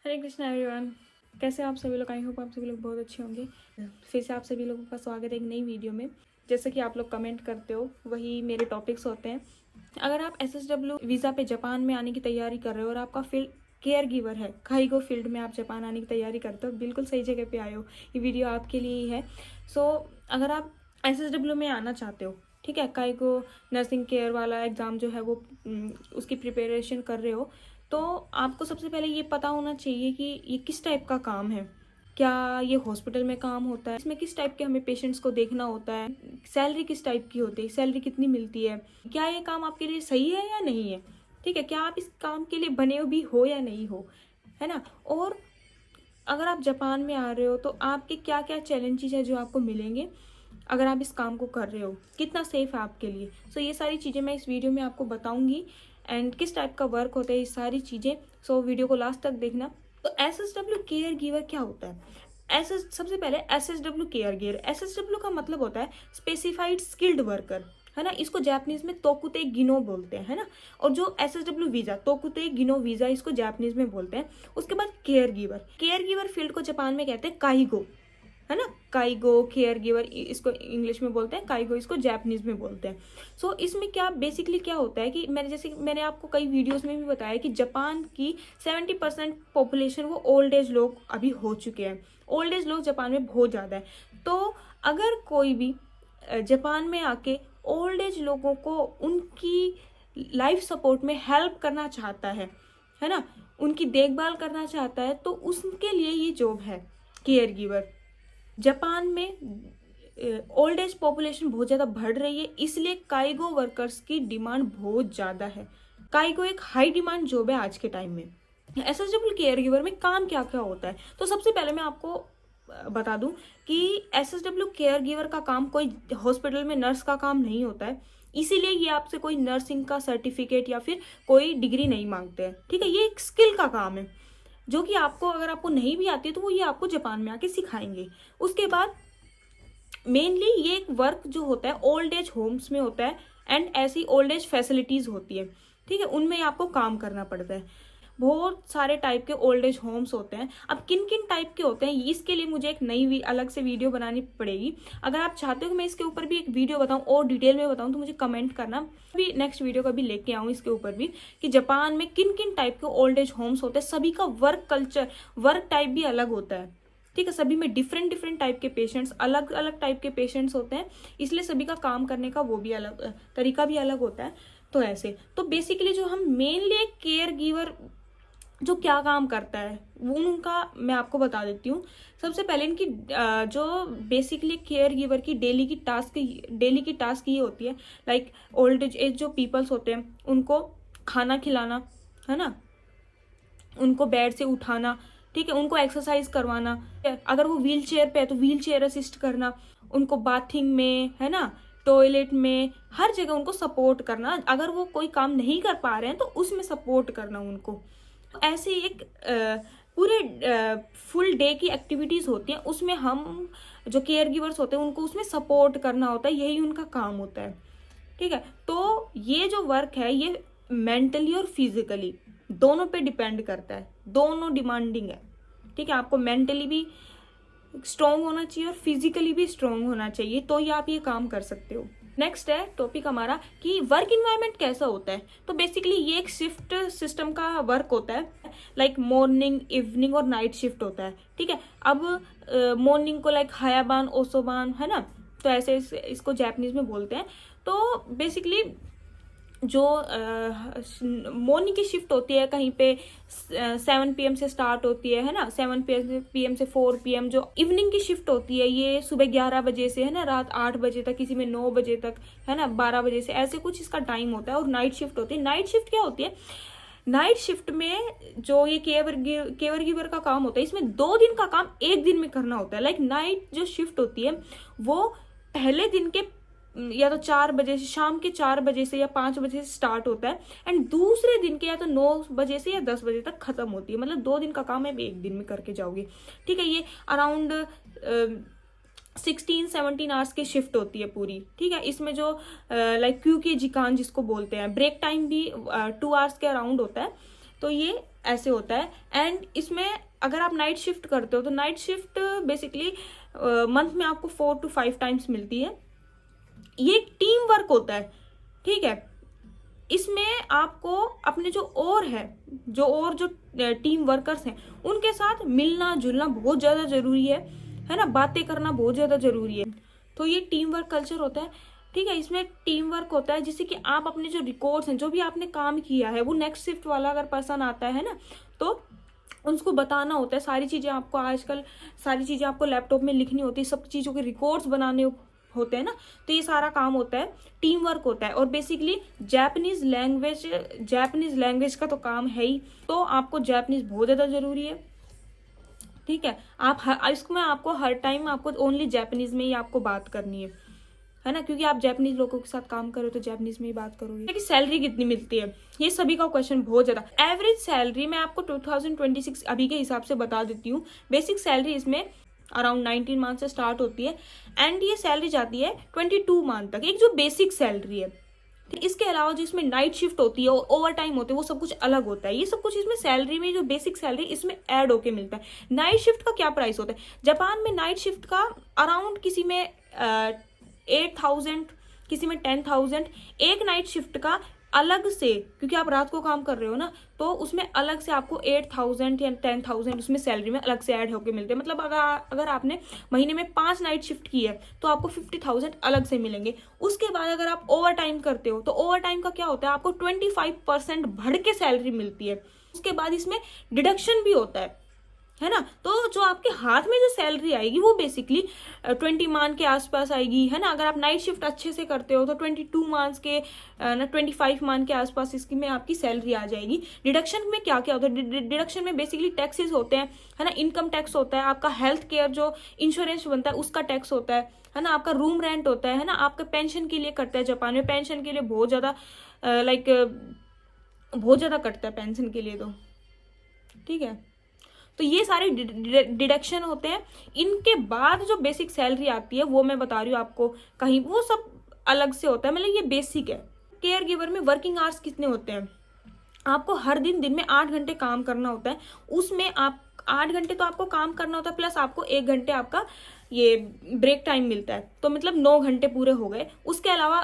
हरे Krishna everyone. कैसे आप सभी लोग? आई होप आप सभी लोग बहुत अच्छे होंगे। फिर से आप सभी लोगों का स्वागत है एक नई वीडियो में। जैसे कि आप लोग कमेंट करते हो वही मेरे टॉपिक्स होते हैं। अगर आप SSW वीज़ा पे जापान में आने की तैयारी कर रहे हो और आपका फील्ड केयर गिवर है, काइगो फील्ड में आप जापान आने की तैयारी करते हो, बिल्कुल सही जगह पे आए हो। ये वीडियो आपके लिए ही है। अगर आप SSW में आना चाहते हो, ठीक है, काइगो नर्सिंग केयर वाला एग्ज़ाम जो है वो उसकी प्रिपरेशन कर रहे हो, तो आपको सबसे पहले ये पता होना चाहिए कि ये किस टाइप का काम है। क्या ये हॉस्पिटल में काम होता है? इसमें किस टाइप के हमें पेशेंट्स को देखना होता है? सैलरी किस टाइप की होती है? सैलरी कितनी मिलती है? क्या ये काम आपके लिए सही है या नहीं है? ठीक है, क्या आप इस काम के लिए बने भी हो या नहीं हो, है ना? और अगर आप जापान में आ रहे हो तो आपके क्या क्या चैलेंजेस है जो आपको मिलेंगे अगर आप इस काम को कर रहे हो, कितना सेफ है आपके लिए। ये सारी चीज़ें मैं इस वीडियो में आपको बताऊंगी एंड किस टाइप का वर्क होता है ये सारी चीज़ें। वीडियो को लास्ट तक देखना। तो SSW केयर गिवर क्या होता है? सबसे पहले SSW केयर गिवर, SSW का मतलब होता है स्पेसिफाइड स्किल्ड वर्कर, है ना। इसको जापानीज में तोकुते गिनो बोलते हैं, है ना। और जो SSW वीजा, तोकुते गिनो वीजा, इसको जापानीज में बोलते हैं। उसके बाद केयर गिवर फील्ड को जापान में कहते हैं काइगो, है ना। काइगो केयर गिवर इसको इंग्लिश में बोलते हैं, काइगो इसको जापानीज में बोलते हैं। इसमें क्या बेसिकली क्या होता है कि मैंने आपको कई वीडियोस में भी बताया कि जापान की 70% पॉपुलेशन वो ओल्ड एज लोग अभी हो चुके हैं। ओल्ड एज लोग जापान में बहुत ज़्यादा है। तो अगर कोई भी जापान में आके ओल्ड एज लोगों को उनकी लाइफ सपोर्ट में हेल्प करना चाहता है ना, उनकी देखभाल करना चाहता है, तो उसके लिए ये जॉब है केयर गिवर। जापान में ओल्ड एज पॉपुलेशन बहुत ज़्यादा बढ़ रही है, इसलिए काइगो वर्कर्स की डिमांड बहुत ज़्यादा है। काइगो एक हाई डिमांड जॉब है आज के टाइम में। SSW केयर गिवर में काम क्या क्या होता है, तो सबसे पहले मैं आपको बता दूं कि SSW केयर गिवर का काम कोई हॉस्पिटल में नर्स का काम नहीं होता है। इसीलिए ये आपसे कोई नर्सिंग का सर्टिफिकेट या फिर कोई डिग्री नहीं मांगते हैं, ठीक है। ये एक स्किल का काम है जो कि आपको, अगर आपको नहीं भी आती है तो वो ये आपको जापान में आके सिखाएंगे। उसके बाद मेनली ये एक वर्क जो होता है ओल्ड एज होम्स में होता है एंड ऐसी ओल्ड एज फैसिलिटीज होती है, ठीक है, उनमें आपको काम करना पड़ता है। बहुत सारे टाइप के ओल्ड एज होम्स होते हैं। अब किन किन टाइप के होते हैं इसके लिए मुझे एक नई अलग से वीडियो बनानी पड़ेगी। अगर आप चाहते हो कि मैं इसके ऊपर भी एक वीडियो बताऊं और डिटेल में बताऊं तो मुझे कमेंट करना, भी नेक्स्ट वीडियो का भी लेके आऊं इसके ऊपर भी कि जापान में किन किन टाइप के ओल्ड एज होम्स होते हैं। सभी का वर्क कल्चर, वर्क टाइप भी अलग होता है, ठीक है। सभी में डिफरेंट डिफरेंट टाइप के पेशेंट्स, अलग अलग टाइप के पेशेंट्स होते हैं, इसलिए सभी का काम करने का वो भी अलग तरीका भी अलग होता है। तो ऐसे तो बेसिकली जो हम मेनली एक केयर गिवर जो क्या काम करता है वो उनका मैं आपको बता देती हूँ। सबसे पहले इनकी जो बेसिकली केयर गिवर की डेली की टास्क ये होती है, लाइक ओल्ड एज जो पीपल्स होते हैं उनको खाना खिलाना, है ना, उनको बेड से उठाना, ठीक है, उनको एक्सरसाइज करवाना, अगर वो व्हील चेयर पे है तो व्हील चेयर असिस्ट करना, उनको बाथिंग में, है ना, टॉयलेट में, हर जगह उनको सपोर्ट करना। अगर वो कोई काम नहीं कर पा रहे हैं तो उसमें सपोर्ट करना उनको। ऐसे एक पूरे फुल डे की एक्टिविटीज होती हैं, उसमें हम जो केयर गिवर्स होते हैं उनको उसमें सपोर्ट करना होता है, यही उनका काम होता है, ठीक है। तो ये जो वर्क है ये मेंटली और फिजिकली दोनों पे डिपेंड करता है, दोनों डिमांडिंग है, ठीक है। आपको मेंटली भी स्ट्रांग होना चाहिए और फिजिकली भी स्ट्रांग होना चाहिए, तो ही आप ये काम कर सकते हो। नेक्स्ट है टॉपिक हमारा कि वर्क इन्वायरमेंट कैसा होता है। तो बेसिकली ये एक शिफ्ट सिस्टम का वर्क होता है, लाइक मॉर्निंग, इवनिंग और नाइट शिफ्ट होता है, ठीक है। अब मॉर्निंग को लाइक हायाबान, ओसोबान, है ना, तो ऐसे इसको जापानीज में बोलते हैं। तो बेसिकली जो मॉर्निंग की शिफ्ट होती है कहीं पे 7 PM से स्टार्ट होती है ना, 7 PM से 4 PM। जो इवनिंग की शिफ्ट होती है ये सुबह 11 बजे से, है ना, रात 8 बजे तक, किसी में 9 बजे तक, है ना, 12 बजे से, ऐसे कुछ इसका टाइम होता है। और नाइट शिफ्ट होती है। नाइट शिफ्ट क्या होती है? नाइट शिफ्ट में जो ये केवर गिवर का काम होता है, इसमें 2 दिन का काम 1 दिन में करना होता है। लाइक नाइट जो शिफ्ट होती है वो पहले दिन के या तो 4 बजे से, शाम के 4 बजे से या 5 बजे से स्टार्ट होता है एंड दूसरे दिन के या तो 9 बजे से या 10 बजे तक खत्म होती है। मतलब 2 दिन का काम है 1 दिन में करके जाओगे, ठीक है। ये अराउंड 16-17 आवर्स की शिफ्ट होती है पूरी, ठीक है। इसमें जो लाइक क्यू के जिकान जिसको बोलते हैं, ब्रेक टाइम भी 2 आवर्स के अराउंड होता है। तो ये ऐसे होता है। एंड इसमें अगर आप नाइट शिफ्ट करते हो तो नाइट शिफ्ट बेसिकली मंथ में आपको 4 to 5 टाइम्स मिलती है। ये टीम वर्क होता है, ठीक है। इसमें आपको अपने जो टीम वर्कर्स हैं उनके साथ मिलना जुलना बहुत ज़्यादा ज़रूरी है ना, बातें करना बहुत ज़्यादा ज़रूरी है। तो ये टीम वर्क कल्चर होता है, ठीक है। इसमें टीम वर्क होता है जिससे कि आप अपने जो रिकॉर्ड्स हैं, जो भी आपने काम किया है, वो नेक्स्ट शिफ्ट वाला अगर पर्सन आता है ना तो उसको बताना होता है। सारी चीज़ें आपको आजकल सारी चीज़ें आपको लैपटॉप में लिखनी होती है, सब चीज़ों के रिकॉर्ड्स बनाने होते हैं ना, तो ये सारा काम होता है, टीम वर्क होता है। और बेसिकली जापानीज लैंग्वेज का तो काम है ही, तो आपको जापानीज बहुत ज़्यादा ज़रूरी है, ठीक है। इसमें आपको हर टाइम आपको ओनली जापानीज में ही आपको बात करनी है ना, क्योंकि आप जापानीज लोगों के साथ काम करो तो जापानीज में ही बात करोगे। कि सैलरी कितनी मिलती है, ये सभी का क्वेश्चन बहुत ज़्यादा। एवरेज सैलरी मैं आपको 2026 अभी के हिसाब से बता देती हूँ। बेसिक सैलरी इसमें अराउंड 19 मंथ से स्टार्ट होती है एंड ये सैलरी जाती है 22 मंथ तक, एक जो बेसिक सैलरी है। इसके अलावा जो इसमें नाइट शिफ्ट होती है और ओवर टाइम होते हैं वो सब कुछ अलग होता है। ये सब कुछ इसमें सैलरी में जो बेसिक सैलरी इसमें ऐड होके मिलता है। नाइट शिफ्ट का क्या प्राइस होता है जापान में? नाइट शिफ्ट का अराउंड किसी में 8,000, किसी में 10,000 एक नाइट शिफ्ट का अलग से, क्योंकि आप रात को काम कर रहे हो ना, तो उसमें अलग से आपको 8,000 या 10,000 उसमें सैलरी में अलग से ऐड होके मिलते हैं। मतलब अगर आपने महीने में 5 नाइट शिफ्ट की है तो आपको 50,000 अलग से मिलेंगे। उसके बाद अगर आप ओवर टाइम करते हो तो ओवर टाइम का क्या होता है, आपको 25% बढ़ के सैलरी मिलती है। उसके बाद इसमें डिडक्शन भी होता है ना, तो जो आपके हाथ में जो सैलरी आएगी वो बेसिकली 20 मान के आसपास आएगी, है ना। अगर आप नाइट शिफ्ट अच्छे से करते हो तो 22 मांस के ना 25 मान के आसपास इसकी में आपकी सैलरी आ जाएगी। डिडक्शन में क्या क्या होता है, डिडक्शन में बेसिकली टैक्सेस होते हैं, है ना। इनकम टैक्स होता है, आपका हेल्थ केयर जो इंश्योरेंस बनता है उसका टैक्स होता है ना। आपका रूम रेंट होता है ना। आपका पेंशन के लिए कटता है, जापान में पेंशन के लिए बहुत ज़्यादा बहुत ज़्यादा कटता है पेंशन के लिए, तो ठीक है। तो ये सारे डिडक्शन होते हैं। इनके बाद जो बेसिक सैलरी आती है वो मैं बता रही हूँ आपको, कहीं वो सब अलग से होता है, मतलब ये बेसिक है। केयर गिवर में वर्किंग आवर्स कितने होते हैं? आपको हर दिन में 8 घंटे काम करना होता है। उसमें आप 8 घंटे तो आपको काम करना होता है, प्लस आपको 1 घंटे आपका ये ब्रेक टाइम मिलता है, तो मतलब 9 घंटे पूरे हो गए। उसके अलावा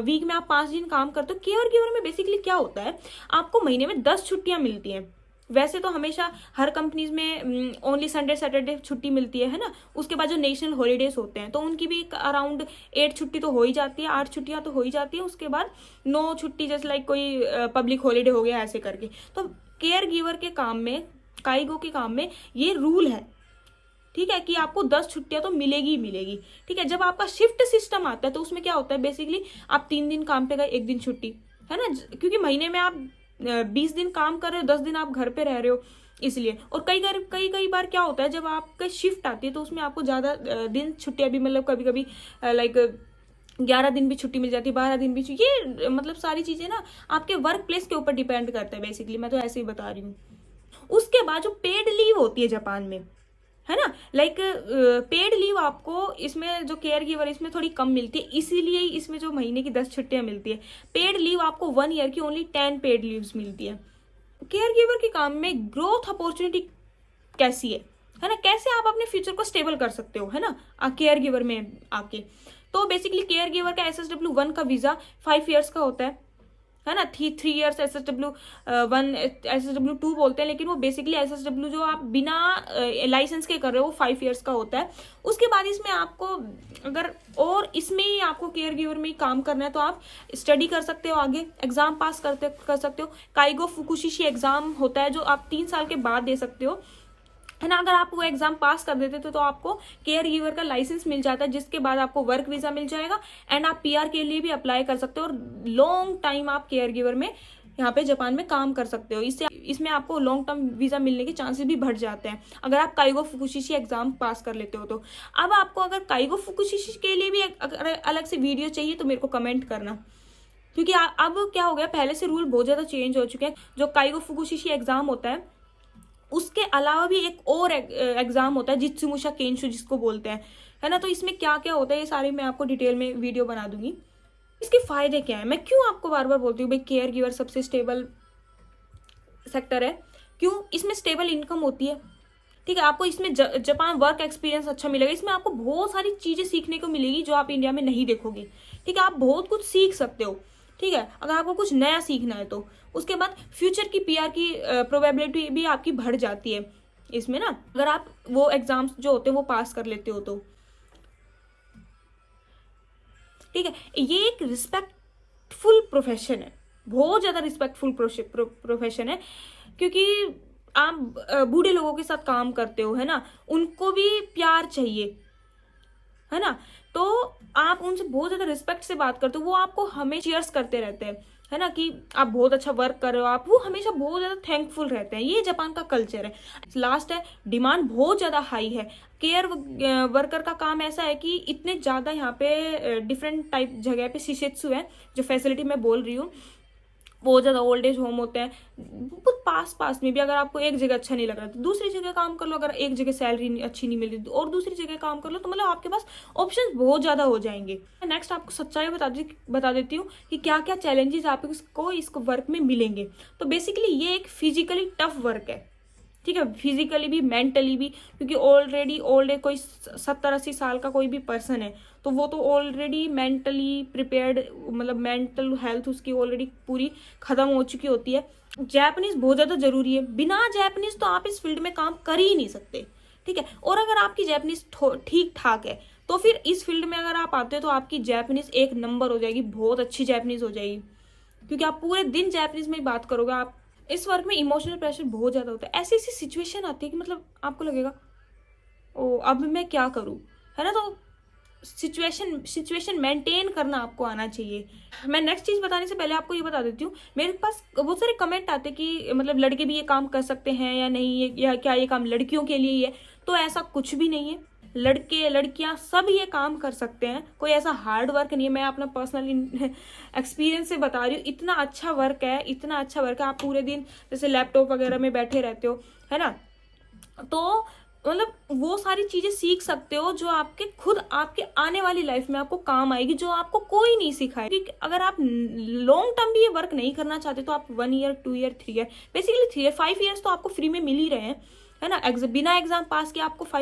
वीक में आप 5 दिन काम करते हो। केयर गिवर में बेसिकली क्या होता है, आपको महीने में 10 छुट्टियां मिलती हैं। वैसे तो हमेशा हर कंपनीज में ओनली संडे सैटरडे छुट्टी मिलती है ना। उसके बाद जो नेशनल हॉलीडेज होते हैं तो उनकी भी अराउंड 8 छुट्टी तो हो ही जाती है, 8 छुट्टियां तो हो ही जाती है। उसके बाद 9 छुट्टी, जैसे लाइक कोई पब्लिक हॉलीडे हो गया ऐसे करके। तो केयर गिवर के काम में, काइगो के काम में ये रूल है, ठीक है, कि आपको 10 छुट्टियां तो मिलेगी ही मिलेगी, ठीक है। जब आपका शिफ्ट सिस्टम आता है तो उसमें क्या होता है, बेसिकली आप 3 दिन काम पे गए, 1 दिन छुट्टी, है ना। क्योंकि महीने में आप 20 दिन काम कर रहे हो, 10 दिन आप घर पे रह रहे हो, इसलिए। और कई बार क्या होता है, जब आपका शिफ्ट आती है तो उसमें आपको ज़्यादा दिन छुट्टियां भी, मतलब कभी कभी लाइक 11 दिन भी छुट्टी मिल जाती है, 12 दिन भी। ये मतलब सारी चीज़ें ना आपके वर्क प्लेस के ऊपर डिपेंड करता है बेसिकली, मैं तो ऐसे ही बता रही हूँ। उसके बाद जो पेड लीव होती है जापान में, है ना, लाइक पेड लीव आपको इसमें जो केयर गिवर इसमें थोड़ी कम मिलती है, इसीलिए इसमें जो महीने की 10 छुट्टियां मिलती है। पेड लीव आपको 1 ईयर की ओनली 10 पेड लीव्स मिलती है। केयर गिवर के काम में ग्रोथ अपॉर्चुनिटी कैसी है ना, कैसे आप अपने फ्यूचर को स्टेबल कर सकते हो, है ना, केयर गिवर में आके। तो बेसिकली केयर गिवर का SSW1 का वीजा 5 ईयर्स का होता है ना। 3 ईयर्स SSW1, SSW2 बोलते हैं, लेकिन वो बेसिकली SSW जो आप बिना लाइसेंस के कर रहे हो वो 5 ईयर्स का होता है। उसके बाद इसमें आपको अगर और इसमें ही आपको केयर गिवर में ही काम करना है तो आप स्टडी कर सकते हो, आगे एग्जाम पास कर सकते हो। काइगो फुकुशिशी एग्जाम होता है जो आप 3 साल के बाद दे सकते हो, है ना। अगर आप वो एग्जाम पास कर देते तो आपको केयर गिवर का लाइसेंस मिल जाता है, जिसके बाद आपको वर्क वीजा मिल जाएगा एंड आप PR के लिए भी अप्लाई कर सकते हो और लॉन्ग टाइम आप केयर गिवर में यहाँ पे जापान में काम कर सकते हो। इसमें आपको लॉन्ग टर्म वीजा मिलने के चांसेस भी बढ़ जाते हैं अगर आप काइगो फुकुशिशी एग्जाम पास कर लेते हो तो। अब आपको अगर काइगो फुकुशिशी के लिए भी अलग से वीडियो चाहिए तो मेरे को कमेंट करना, क्योंकि अब क्या हो गया, पहले से रूल बहुत ज्यादा चेंज हो चुके हैं। जो काइगो फुकुशिशी एग्जाम होता है उसके अलावा भी एक और एग्जाम होता है जित्सुमुशा केंशु जिसको बोलते हैं, है ना। तो इसमें क्या क्या होता है ये सारे मैं आपको डिटेल में वीडियो बना दूंगी। इसके फायदे क्या है, मैं क्यों आपको बार बार बोलती हूँ भाई केयर गिवर सबसे सेक्टर है। क्यों? इसमें स्टेबल इनकम होती है, ठीक है। आपको इसमें जापान वर्क एक्सपीरियंस अच्छा मिलेगा, इसमें आपको बहुत सारी चीजें सीखने को मिलेगी जो आप इंडिया में नहीं देखोगे, ठीक है। आप बहुत कुछ सीख सकते हो, ठीक है, अगर आपको कुछ नया सीखना है तो। उसके बाद फ्यूचर की पीआर की प्रोबेबिलिटी भी आपकी बढ़ जाती है इसमें ना, अगर आप वो एग्जाम्स जो होते हैं वो पास कर लेते हो तो, ठीक है। ये एक रिस्पेक्टफुल प्रोफेशन है, बहुत ज्यादा रिस्पेक्टफुल प्रोफेशन है, क्योंकि आप बूढ़े लोगों के साथ काम करते हो, है ना, उनको भी प्यार चाहिए, है ना। तो आप उनसे बहुत ज्यादा रिस्पेक्ट से बात करते हो, वो आपको हमें चीयर्स करते रहते हैं, है ना, कि आप बहुत अच्छा वर्क कर रहे हो, आप वो हमेशा बहुत ज्यादा थैंकफुल रहते हैं। ये जापान का कल्चर है। लास्ट है, डिमांड बहुत ज्यादा हाई है। केयर वर्कर का काम ऐसा है कि इतने ज्यादा यहाँ पे डिफरेंट टाइप जगह पे शिशित्सु है, जो फैसिलिटी मैं बोल रही हूँ, बहुत ज्यादा ओल्ड एज होम होते हैं बहुत पास में भी। अगर आपको एक जगह अच्छा नहीं लग रहा तो दूसरी जगह काम कर लो, अगर एक जगह सैलरी अच्छी नहीं मिल रही और दूसरी जगह काम कर लो, तो मतलब आपके पास ऑप्शंस बहुत ज्यादा हो जाएंगे। नेक्स्ट आपको सच्चाई बता देती हूँ कि क्या क्या चैलेंजेस आपको इस वर्क में मिलेंगे। तो बेसिकली ये एक फिजिकली टफ वर्क है, ठीक है, फिजिकली भी मेंटली भी, क्योंकि ऑलरेडी ओल्ड एज कोई 70-80 साल का कोई भी पर्सन है तो वो तो ऑलरेडी मेंटली प्रिपेयर्ड, मतलब मेंटल हेल्थ उसकी ऑलरेडी पूरी खत्म हो चुकी होती है। जैपनीज बहुत ज्यादा जरूरी है, बिना जैपनीज तो आप इस फील्ड में काम कर ही नहीं सकते, ठीक है। और अगर आपकी जैपनीज ठीक ठाक है तो फिर इस फील्ड में अगर आप आते हो तो आपकी जैपनीज एक नंबर हो जाएगी, बहुत अच्छी जैपनीज हो जाएगी, क्योंकि आप पूरे दिन जैपनीज में ही बात करोगे। आप इस वर्क में इमोशनल प्रेशर बहुत ज्यादा होता है, ऐसी ऐसी सिचुएशन आती है कि मतलब आपको लगेगा ओ अब मैं क्या करूं, है ना। तो सिचुएशन मेंटेन करना आपको आना चाहिए। मैं नेक्स्ट चीज बताने से पहले आपको ये बता देती हूँ, मेरे पास बहुत सारे कमेंट आते कि मतलब लड़के भी ये काम कर सकते हैं या नहीं, या क्या ये काम लड़कियों के लिए ही है। तो ऐसा कुछ भी नहीं है, लड़के लड़कियां सब ये काम कर सकते हैं, कोई ऐसा हार्ड वर्क नहीं है। मैं अपना पर्सनल एक्सपीरियंस से बता रही हूँ, इतना अच्छा वर्क है, इतना अच्छा वर्क है। आप पूरे दिन जैसे लैपटॉप वगैरह में बैठे रहते हो, है ना, तो मतलब वो सारी चीजें सीख सकते हो जो आपके खुद आपके आने वाली लाइफ में आपको काम आएगी, जो आपको कोई नहीं सिखाए। अगर आप लॉन्ग टर्म भी ये वर्क नहीं करना चाहते तो आप 1 year 2 year 3 year, basically 3 year 5 years तो आपको फ्री में मिल ही रहे हैं, है ना। बिना एग्जाम पास के आपको